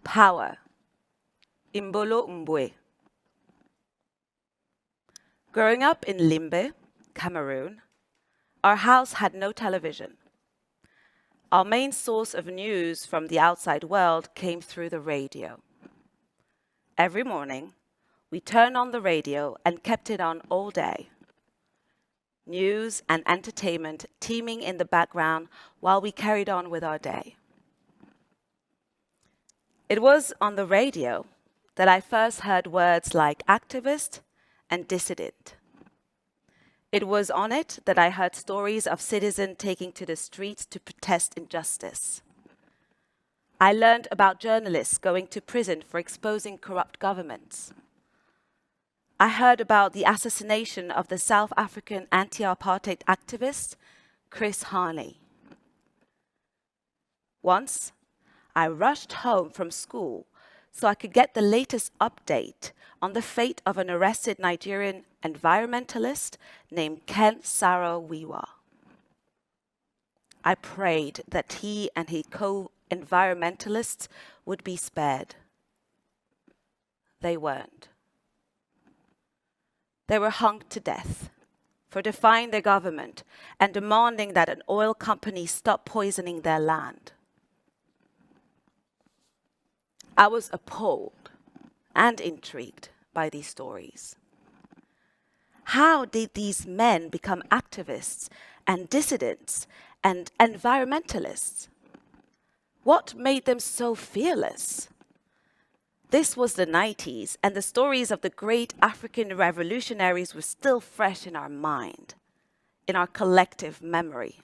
Power Imbolo Mbue. Growing up in Limbe, Cameroon, our house had no television. Our main source of news from the outside world came through the radio. Every morning, we turned on the radio and kept it on all day. News and entertainment teeming in the background while we carried on with our day. It was on the radio that I first heard words like activist and dissident. It was on it that I heard stories of citizens taking to the streets to protest injustice. I learned about journalists going to prison for exposing corrupt governments. I heard about the assassination of the South African anti-apartheid activist, Chris Hani. Once, I rushed home from school so I could get the latest update on the fate of an arrested Nigerian environmentalist named Ken Saro-Wiwa. I prayed that he and his co-environmentalists would be spared. They weren't. They were hung to death for defying their government and demanding that an oil company stop poisoning their land. I was appalled and intrigued by these stories. How did these men become activists and dissidents and environmentalists? What made them so fearless? This was the 90s, and the stories of the great African revolutionaries were still fresh in our mind, in our collective memory.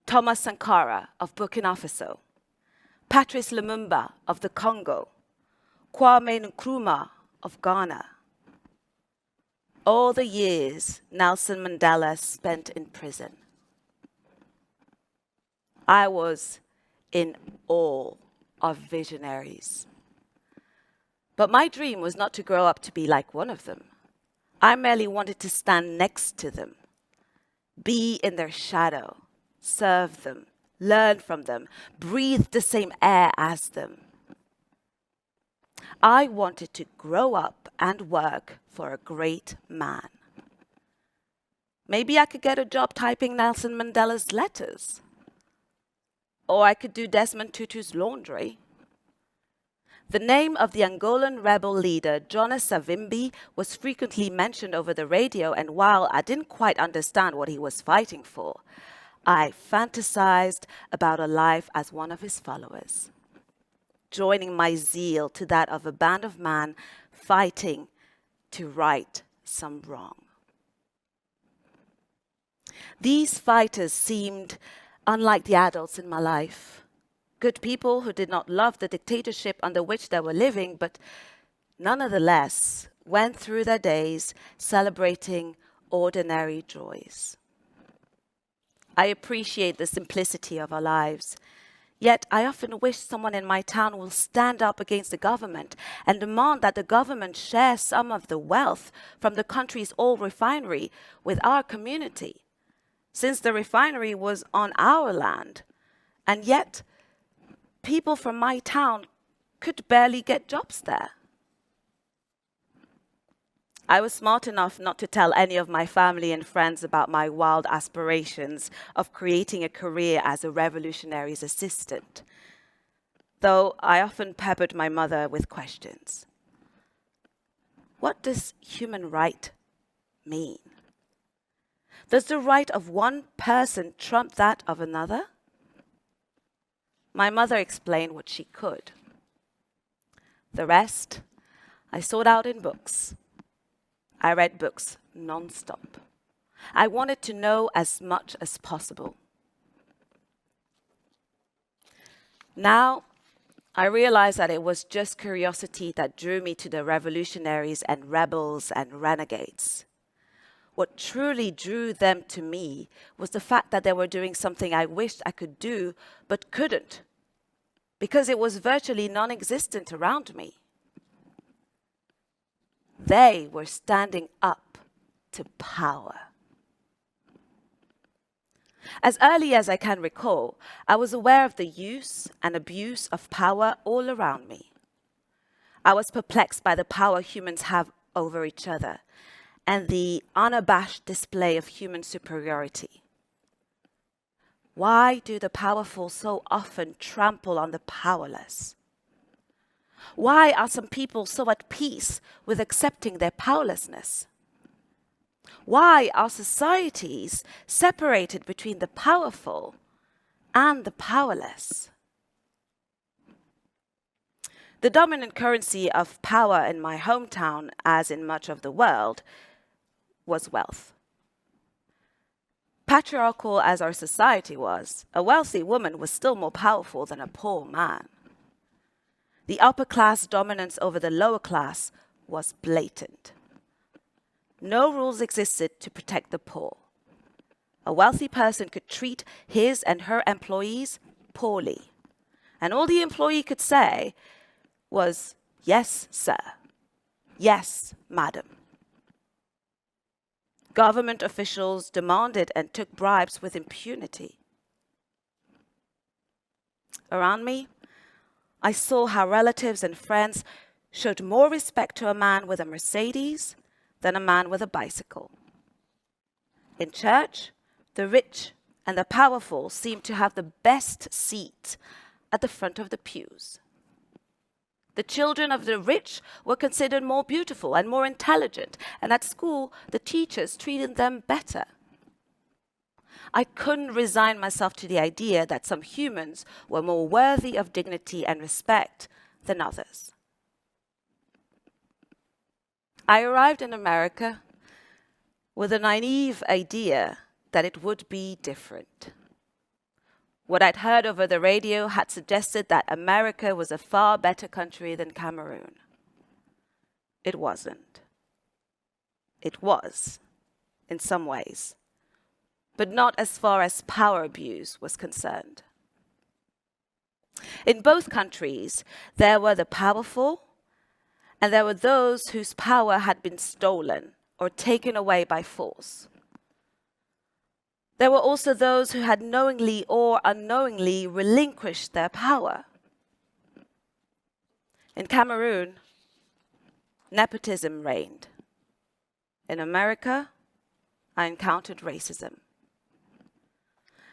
Thomas Sankara of Burkina Faso, Patrice Lumumba of the Congo, Kwame Nkrumah of Ghana. All the years Nelson Mandela spent in prison. I was in awe of visionaries. But my dream was not to grow up to be like one of them. I merely wanted to stand next to them, be in their shadow, serve them, learn from them, breathe the same air as them. I wanted to grow up and work for a great man. Maybe I could get a job typing Nelson Mandela's letters. Or I could do Desmond Tutu's laundry. The name of the Angolan rebel leader, Jonas Savimbi, was frequently mentioned over the radio, and while I didn't quite understand what he was fighting for, I fantasized about a life as one of his followers, joining my zeal to that of a band of men fighting to right some wrong. These fighters seemed unlike the adults in my life, good people who did not love the dictatorship under which they were living, but nonetheless went through their days celebrating ordinary joys. I appreciate the simplicity of our lives, yet I often wish someone in my town will stand up against the government and demand that the government share some of the wealth from the country's oil refinery with our community, since the refinery was on our land, and yet people from my town could barely get jobs there. I was smart enough not to tell any of my family and friends about my wild aspirations of creating a career as a revolutionary's assistant, though I often peppered my mother with questions. What does human right mean? Does the right of one person trump that of another? My mother explained what she could. The rest, I sought out in books. I read books non-stop. I wanted to know as much as possible. Now, I realize that it was just curiosity that drew me to the revolutionaries and rebels and renegades. What truly drew them to me was the fact that they were doing something I wished I could do, but couldn't, because it was virtually non-existent around me. They were standing up to power. As early as I can recall, I was aware of the use and abuse of power all around me. I was perplexed by the power humans have over each other and the unabashed display of human superiority. Why do the powerful so often trample on the powerless? Why are some people so at peace with accepting their powerlessness? Why are societies separated between the powerful and the powerless? The dominant currency of power in my hometown, as in much of the world, was wealth. Patriarchal as our society was, a wealthy woman was still more powerful than a poor man. The upper class dominance over the lower class was blatant. No rules existed to protect the poor. A wealthy person could treat his and her employees poorly, and all the employee could say was, "Yes, sir. Yes, madam." Government officials demanded and took bribes with impunity. Around me, I saw how relatives and friends showed more respect to a man with a Mercedes than a man with a bicycle. In church, the rich and the powerful seemed to have the best seat at the front of the pews. The children of the rich were considered more beautiful and more intelligent, and at school, the teachers treated them better. I couldn't resign myself to the idea that some humans were more worthy of dignity and respect than others. I arrived in America with a naive idea that it would be different. What I'd heard over the radio had suggested that America was a far better country than Cameroon. It wasn't. It was, in some ways, but not as far as power abuse was concerned. In both countries, there were the powerful, and there were those whose power had been stolen or taken away by force. There were also those who had knowingly or unknowingly relinquished their power. In Cameroon, nepotism reigned. In America, I encountered racism.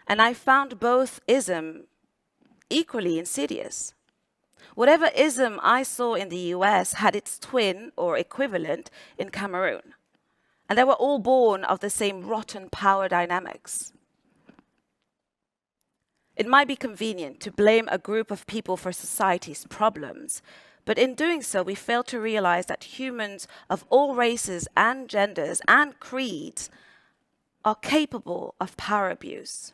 And I found both ism equally insidious. Whatever ism I saw in the US had its twin or equivalent in Cameroon. And they were all born of the same rotten power dynamics. It might be convenient to blame a group of people for society's problems, but in doing so, we fail to realize that humans of all races and genders and creeds are capable of power abuse.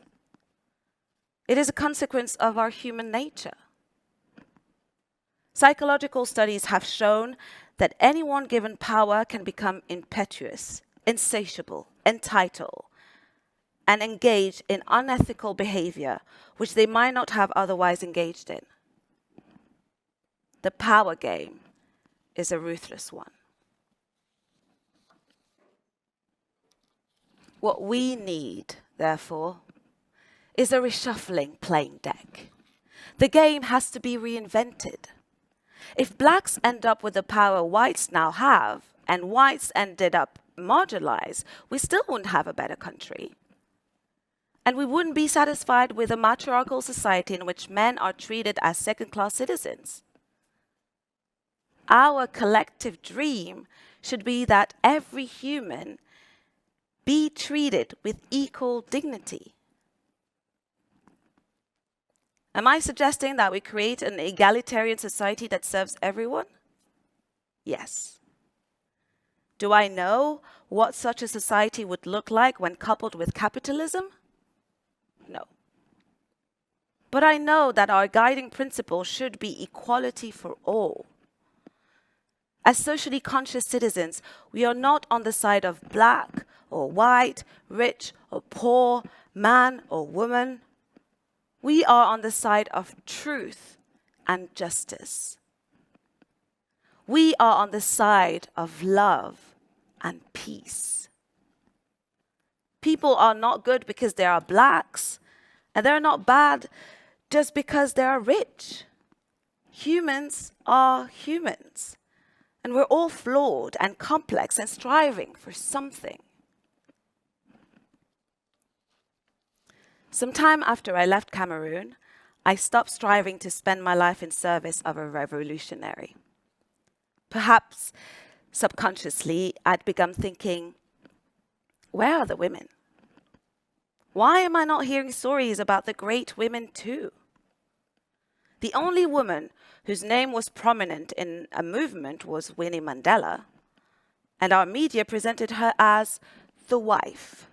It is a consequence of our human nature. Psychological studies have shown that anyone given power can become impetuous, insatiable, entitled, and engage in unethical behavior which they might not have otherwise engaged in. The power game is a ruthless one. What we need, therefore, is a reshuffling playing deck. The game has to be reinvented. If blacks end up with the power whites now have, and whites ended up marginalized, we still wouldn't have a better country. And we wouldn't be satisfied with a matriarchal society in which men are treated as second-class citizens. Our collective dream should be that every human be treated with equal dignity. Am I suggesting that we create an egalitarian society that serves everyone? Yes. Do I know what such a society would look like when coupled with capitalism? No. But I know that our guiding principle should be equality for all. As socially conscious citizens, we are not on the side of black or white, rich or poor, man or woman. We are on the side of truth and justice. We are on the side of love and peace. People are not good because they are blacks, and they're not bad just because they are rich. Humans are humans, and we're all flawed and complex and striving for something. Sometime after I left Cameroon, I stopped striving to spend my life in service of a revolutionary. Perhaps subconsciously, I'd begun thinking, where are the women? Why am I not hearing stories about the great women too? The only woman whose name was prominent in a movement was Winnie Mandela, and our media presented her as the wife.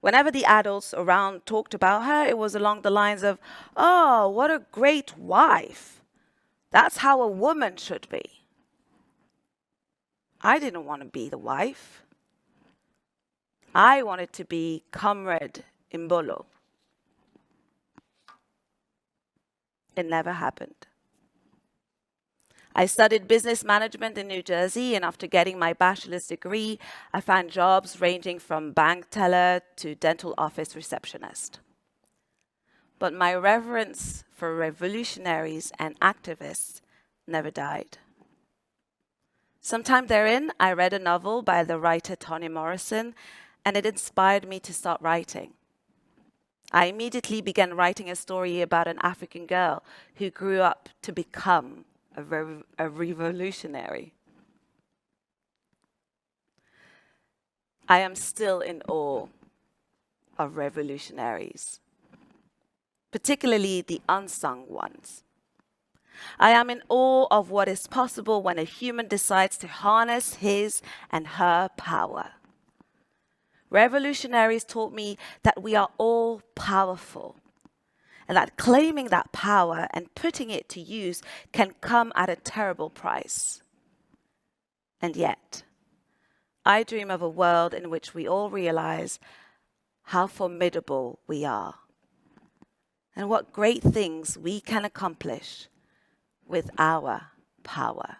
Whenever the adults around talked about her, it was along the lines of, oh, what a great wife. That's how a woman should be. I didn't want to be the wife. I wanted to be Comrade Imbolo. It never happened. I studied business management in New Jersey, and after getting my bachelor's degree, I found jobs ranging from bank teller to dental office receptionist. But my reverence for revolutionaries and activists never died. Sometime therein, I read a novel by the writer Toni Morrison, and it inspired me to start writing. I immediately began writing a story about an African girl who grew up to become a revolutionary. I am still in awe of revolutionaries, particularly the unsung ones. I am in awe of what is possible when a human decides to harness his and her power. Revolutionaries taught me that we are all powerful, and that claiming that power and putting it to use can come at a terrible price. And yet, I dream of a world in which we all realize how formidable we are and what great things we can accomplish with our power.